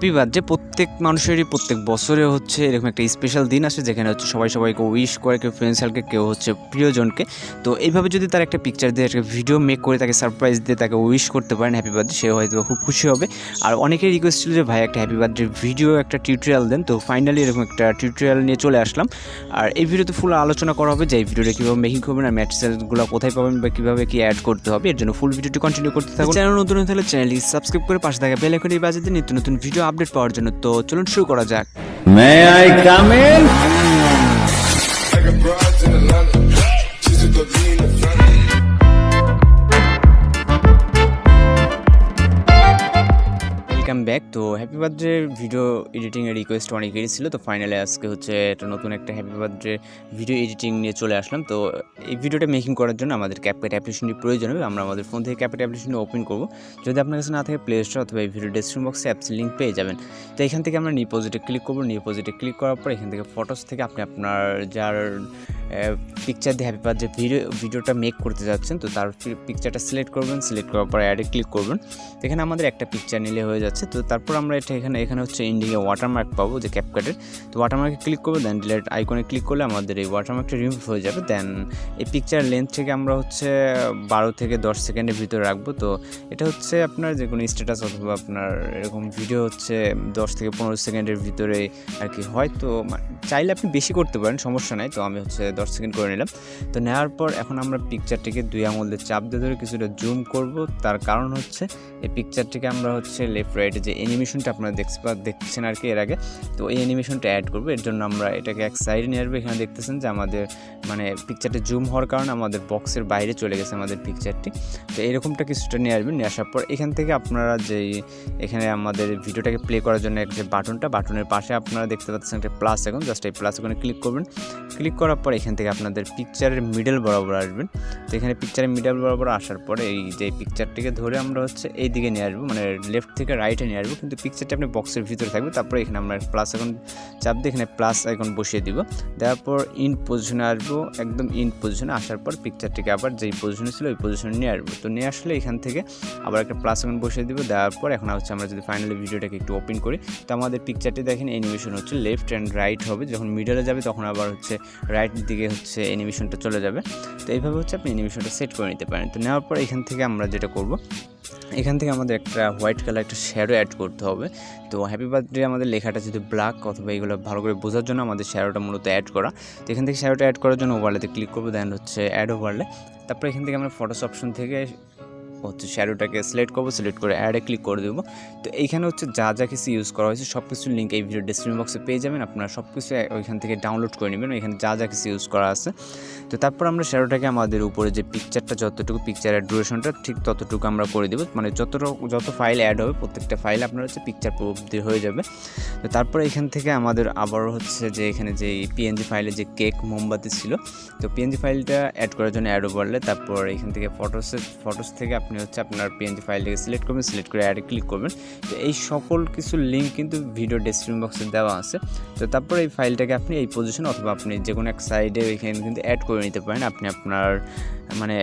Happy birthday প্রত্যেক মানুষেরই প্রত্যেক বছরে হচ্ছে এরকম একটা স্পেশাল দিন আসে যেখানে হচ্ছে সবাই সবাইকে উইশ করে, কেউ ফ্রেন্ড সার্কেলকে, কেউ হচ্ছে প্রিয়জনকে। তো এইভাবে যদি তার একটা পিকচার দিয়ে একটা ভিডিও মেক করে তাকে সারপ্রাইজ দিয়ে তাকে উইশ করতে পারেন হ্যাপি বার্থডে, সে হয়তো খুব খুশি হবে। আর অনেকের রিকোয়েস্ট ছিল যে ভাই একটা হ্যাপি বার্থডে ভিডিও, একটা টিউটোরিয়াল দেন। তো ফাইনালি এরকম একটা টিউটোরিয়াল নিয়ে চলে আসলাম। আর এই ভিডিওতে ফুল আলোচনা করা হবে যে এই ভিডিওটা কীভাবে মেকিং করবেন, আর ম্যাটেরিয়ালগুলো কোথায় পাবেন বা কীভাবে কি অ্যাড করতে হবে। এর জন্য ফুল ভিডিওটি কন্টিনিউ করতে থাকুন। চ্যানেল নতুন হলে চ্যানেলটি সাবস্ক্রাইব করে পাশে থাকা বেল আইকনটি বাজিয়ে দিন নিত্য নতুন ভিডিও আপডেট পাওয়ার জন্য। তো চলুন শুরু করা যাক। May I come in? Welcome back. তো হ্যাপি বার্থডে ভিডিও এডিটিংয়ের রিকোয়েস্ট অনেকেরই ছিল। তো ফাইনালি আজকে হচ্ছে একটা নতুন একটা হ্যাপি বার্থডে ভিডিও এডিটিং নিয়ে চলে আসলাম। তো এই ভিডিওটা মেকিং করার জন্য আমাদের CapCut অ্যাপ্লিকেশনটি প্রয়োজন হবে। আমরা আমাদের ফোন থেকে CapCut অ্যাপ্লিকেশনটি ওপেন করবো। যদি আপনার কাছে না থাকে প্লে স্টোর অথবা এই ভিডিও ডেসক্রিপশন বক্সে অ্যাপস লিঙ্ক পেয়ে যাবেন। তো এখান থেকে আমরা নিউ প্রজেক্টে ক্লিক করবো। নিউ প্রজেক্টে ক্লিক করার পর এখান থেকে ফটোস থেকে আপনি আপনার যার পিকচার দিয়ে হ্যাপি বার্থডে ভিডিওটা মেক করতে যাচ্ছেন, তো তার পিকচারটা সিলেক্ট করবেন। সিলেক্ট করার পর অ্যাডে ক্লিক করবেন। এখানে আমাদের একটা পিকচার নিলে হয়ে যাচ্ছে। তো তারপর আমরা এটা এখানে হচ্ছে এন্ডিংয়ে ওয়াটারমার্ক পাবো যে CapCut-এর। তো ওয়াটারমার্কে ক্লিক করবো, দেন ডিলিট আইকনে ক্লিক করলে আমাদের এই ওয়াটারমার্কটা রিমুভ হয়ে যাবে। দেন এই পিকচার লেন্থ থেকে আমরা হচ্ছে 12 থেকে 10 সেকেন্ডের ভিতরে রাখবো। তো এটা হচ্ছে আপনার যে কোনো স্ট্যাটাস অথবা আপনার এরকম ভিডিও হচ্ছে 10 থেকে 15 সেকেন্ডের ভিতরে আর কি হয়। তো চাইলে আপনি বেশি করতে পারেন, সমস্যা নাই। তো আমি হচ্ছে 10 সেকেন্ড করে নিলাম। তো নেওয়ার পর এখন আমরা পিকচারটিকে 2 আঙুল দিয়ে চাপ দিয়ে ধরে কিছুটা জুম করব। তার কারণ হচ্ছে এই পিকচারটিকে আমরা হচ্ছে লেফট রাইটে যে অ্যানিমেশনটা আপনারা দেখছেন আর কি এর আগে, তো এই অ্যানিমেশনটা অ্যাড করবো। এর জন্য আমরা এটাকে এক সাইডে নিয়ে আসবো। এখানে দেখতেছেন যে আমাদের মানে পিকচারটা জুম হওয়ার কারণে আমাদের বক্সের বাইরে চলে গেছে আমাদের পিকচারটি। তো এরকমটা কিছুটা নিয়ে আসবেন। নিয়ে আসার পর এখান থেকে আপনারা যেই এখানে আমাদের ভিডিওটাকে প্লে করার জন্য যে বাটনের পাশে আপনারা দেখতে পাচ্ছেন একটা প্লাস আইকন, জাস্ট এই প্লাস আইকনে ক্লিক করবেন। ক্লিক করার পর এখান থেকে আপনাদের পিকচারের মিডল বরাবর আসবেন। তো এখানে পিকচারের মিডল বরাবর আসার পরে এই যে পিকচারটিকে ধরে আমরা হচ্ছে এই দিকে নিয়ে আসবো, মানে লেফট থেকে রাইটে নিয়ে আসবো, কিন্তু পিকচারটি আপনি বক্সের ভিতরে থাকবে। তারপরে এখানে আমরা প্লাস আইকন চাপ দিয়ে এখানে প্লাস আইকন বসিয়ে দিব। দেওয়ার পর ইন পজিশনে আসবো, একদম ইন পজিশনে আসার পর পিকচারটিকে আবার যেই পজিশনে ছিল ওই পজিশনে নিয়ে আসবো। তো নিয়ে আসলে এখান থেকে আবার একটা প্লাস আইকন বসিয়ে দিব। দেওয়ার পর এখন হচ্ছে আমরা যদি ফাইনালি ভিডিওটাকে একটু ওপেন করি, তো আমাদের পিকচারটি দেখেন অ্যানিমেশন হচ্ছে লেফট অ্যান্ড রাইট হবে। যখন মিডলে যাবে তখন আবার হচ্ছে রাইট দিকে হচ্ছে অ্যানিমেশনটা চলে যাবে। তো এইভাবে হচ্ছে আপনি অ্যানিমেশনটা সেট করে নিতে পারেন। তো নেওয়ার পর এখান থেকে আমরা যেটা করব, এখান থেকে আমাদের একটা হোয়াইট কালার একটা শ্যাডো অ্যাড করতে হবে। তো হ্যাপি বার্থডে আমাদের লেখাটা যদি ব্ল্যাক অথবা এইগুলো ভালো করে বোঝার জন্য আমাদের শ্যাডোটা মূলত অ্যাড করা। তো এখান থেকে শ্যাডোটা অ্যাড করার জন্য ওভারলেতে ক্লিক করবো, দেন হচ্ছে অ্যাড ওভারলে। তারপর এখান থেকে আমরা ফটোস অপশন থেকে হচ্ছে শ্যাডোটাকে সিলেক্ট করবো, সিলেক্ট করে অ্যাডে ক্লিক করে দেবো। তো এইখানে হচ্ছে যা যা কিছু ইউজ করা হয়েছে সব কিছুর লিঙ্ক এই ভিডিও ডেসক্রিপশন বক্সে পেয়ে যাবেন। আপনারা সব কিছু ওইখান থেকে ডাউনলোড করে নেবেন, এখানে যা যা কিছু ইউজ করা আছে। তো তারপর আমরা শ্যাডোটাকে আমাদের উপরে যে পিকচারটা যতটুকু পিকচারের ডিউরেশনটা ঠিক ততটুকু আমরা করে দেবো, মানে যত ফাইল অ্যাড হবে প্রত্যেকটা ফাইল আপনার হচ্ছে পিকচার প্রুফ হয়ে যাবে। তো তারপরে এখান থেকে আমাদের আবারও হচ্ছে যে এখানে যে পিএনজি ফাইলে যে কেক মোমবাতি ছিল, তো পিএনজি ফাইলটা অ্যাড করার জন্য অ্যাড ওভারলে। তারপর এখান থেকে ফটোস থেকে আপনি হচ্ছে আপনার পিএনজি ফাইলটাকে সিলেক্ট করবেন, সিলেক্ট করে অ্যাডে ক্লিক করবেন। তো এই সকল কিছু লিঙ্ক কিন্তু ভিডিও ডেসক্রিপশন বক্সে দেওয়া আছে। তো তারপর এই ফাইলটাকে আপনি এই পজিশন অথবা আপনি যে কোনো এক সাইডে এখানে কিন্তু অ্যাড করে নিতে পারেন। আপনি আপনার মানে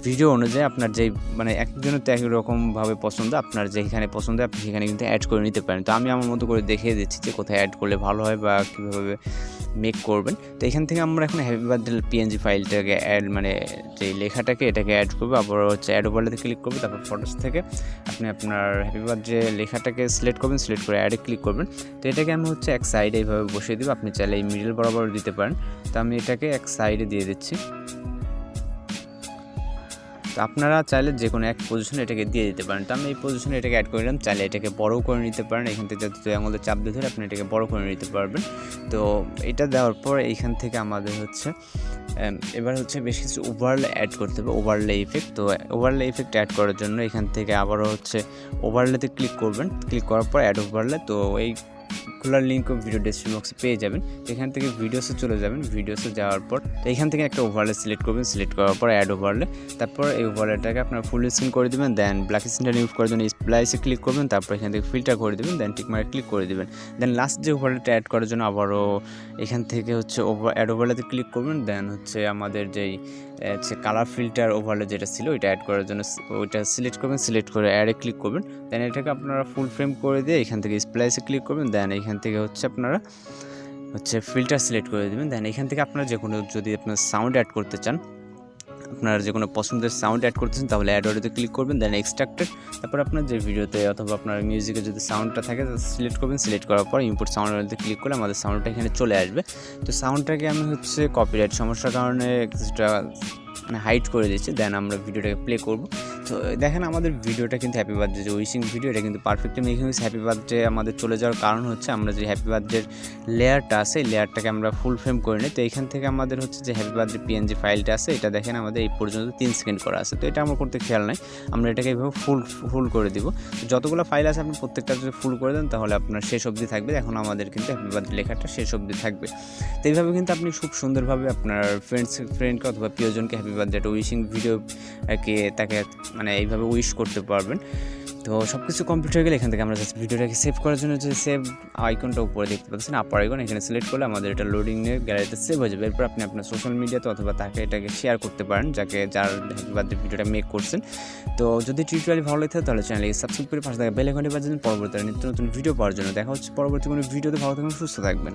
ভিডিও অনুযায়ী আপনার যেই মানে একজনের তো একই রকমভাবে পছন্দ, আপনার যেখানে পছন্দ আপনি সেখানে কিন্তু অ্যাড করে নিতে পারেন। তো আমি আমার মতো করে দেখিয়ে দিচ্ছি যে কোথায় অ্যাড করলে ভালো হয় বা কীভাবে মেক করবেন। তো এখান থেকে আমরা এখন হ্যাপি বার্থডে পিএনজি ফাইলটাকে অ্যাড মানে যে লেখাটাকে এটাকে অ্যাড করবো। আবার হচ্ছে অ্যাড ওভারলেতে ক্লিক করবো। তারপর ফটোস থেকে আপনি আপনার হ্যাপি বার্থডে লেখাটাকে সিলেক্ট করবেন, সিলেক্ট করে অ্যাডে ক্লিক করবেন। তো এটাকে আমি হচ্ছে এক সাইডে এইভাবে বসিয়ে দেবো। আপনি চাইলে এই মিডল বরাবর দিতে পারেন। তো আমি এটাকে এক সাইডে দিয়ে দিচ্ছি। তো আপনারা চাইলে যে কোনো এক পজিশনে এটাকে দিয়ে দিতে পারেন। তো আমি এই পজিশনে এটাকে অ্যাড করে নিলাম। চাইলে এটাকে বড়ও করে নিতে পারেন, এখান থেকে যাতে 2 আঙুলে চাপ দিয়ে ধরে আপনি এটাকে বড় করে নিতে পারবেন। তো এটা দেওয়ার পর এইখান থেকে আমাদের হচ্ছে এবার হচ্ছে বেশ কিছু ওভারলে অ্যাড করতে হবে, ওভারলে ইফেক্ট। তো ওভারলে ইফেক্ট অ্যাড করার জন্য এখান থেকে আবারও হচ্ছে ওভারলেতে ক্লিক করবেন। ক্লিক করার পর অ্যাড ওভারলে। তো এই খোলার লিঙ্কও ভিডিও ডেসক্রিপশন বক্সে পেয়ে যাবেন। তো এখান থেকে ভিডিওসে চলে যাবেন, ভিডিওসে যাওয়ার পর তো এখান থেকে একটা ওভারলে সিলেক্ট করবেন, সিলেক্ট করার পর অ্যাড ওভারলে, তারপর এই ওভারলেটাকে আপনারা ফুল স্ক্রিন করে দেবেন, দেন ব্ল্যাক স্ক্রিনটা রিমুভ করে দেবেন, স্প্লাইসে ক্লিক করবেন, তারপর এখান থেকে ফিল্টার করে দেবেন, দেন টিকমার্কে ক্লিক করে দেবেন। দেন লাস্ট যে ওভারলেটা অ্যাড করার জন্য আবারও এখান থেকে হচ্ছে অ্যাড ওভারলেতে ক্লিক করবেন, দেন হচ্ছে আমাদের যেই কালার ফিল্টার ওভারলে যেটা ছিল ওইটা অ্যাড করার জন্য ওইটা সিলেক্ট করবেন, সিলেক্ট করে অ্যাডে ক্লিক করবেন, দেন এটাকে আপনারা ফুল ফ্রেম করে দিয়ে এখান থেকে স্প্লাইসে ক্লিক করবেন, দেন এখান থেকে হচ্ছে আপনারা ফিল্টার সিলেক্ট করে দেবেন, দেন এখান থেকে আপনারা যে কোনো যদি আপনার সাউন্ড অ্যাড করতে চান, আপনার যে কোনো পছন্দের সাউন্ড অ্যাড করতেছেন তাহলে অ্যাড অডিওতে ক্লিক করবেন, দেন এক্সট্রাক্টেড, তারপর আপনার যে ভিডিওতে অথবা আপনার মিউজিকে যদি সাউন্ডটা থাকে সিলেক্ট করবেন, সিলেক্ট করার পর ইম্পোর্ট সাউন্ড অডিওতে ক্লিক করলে আমাদের সাউন্ডটা এখানে চলে আসবে। তো সাউন্ডটাকে আমি কপিরাইট সমস্যার কারণে কিছুটা হাইড করে দিচ্ছি, দেন আমরা ভিডিওটাকে প্লে করব। তো দেখেন আমাদের ভিডিওটা কিন্তু হ্যাপি বার্থডে যে উইশিং ভিডিও, এটা কিন্তু পারফেক্টলি মেকিং হয়েছে। হ্যাপি বার্থডে আমাদের চলে যাওয়ার কারণ হচ্ছে আমরা যে হ্যাপি বার্থডের লেয়ারটা আছে এই লেয়ারটাকে আমরা ফুল ফ্রেম করে নিই। তো এখান থেকে আমাদের যে হ্যাপি বার্থডে পিএনজি ফাইলটা আছে এটা দেখেন আমাদের এই পর্যন্ত 3 সেকেন্ড করা আছে। তো এটা আমার করতে খেয়াল নাই, আমরা এটাকে এইভাবে ফুল করে দিব। যতগুলো ফাইল আছে আপনি প্রত্যেকটা যদি ফুল করে দেন তাহলে আপনার শেষ অবধি থাকবে। এখন আমাদের কিন্তু হ্যাপি বার্থডে লেখাটা শেষ অবধি থাকবে। তো এইভাবে কিন্তু আপনি খুব সুন্দরভাবে আপনার ফ্রেন্ডকে অথবা প্রিয়জনকে হ্যাপি বার্থডে একটা উইশিং ভিডিওকে তাকে এইভাবে উইশ করতে পারবেন। তো সব কিছু কমপ্লিট হয়ে গেলে এখান থেকে আমরা জাস্ট ভিডিওটাকে সেভ করার জন্য যে সেভ আইকনটা উপরে দেখতে পাচ্ছেন, আপার আইকন, এখানে সিলেক্ট করলে আমাদের এটা লোডিং নিয়ে গ্যালারিতে সেভ হয়ে যাবে। এরপর আপনি আপনার সোশ্যাল মিডিয়াতে অথবা তাকে এটাকে শেয়ার করতে পারেন যার হ্যাপি বার্থডে ভিডিওটা মেক করছেন। তো যদি টিউটোরিয়াল ভালো লাগে তাহলে চ্যানেলকে সাবস্ক্রাইব করে পাশে থাকা বেল আইকনটি বাজিয়ে দিন পরবর্তী নিত্য নতুন ভিডিও পাওয়ার জন্য। দেখা হচ্ছে পরবর্তী কোনো ভিডিওতে। ভালো থাকবেন, সুস্থ থাকবেন।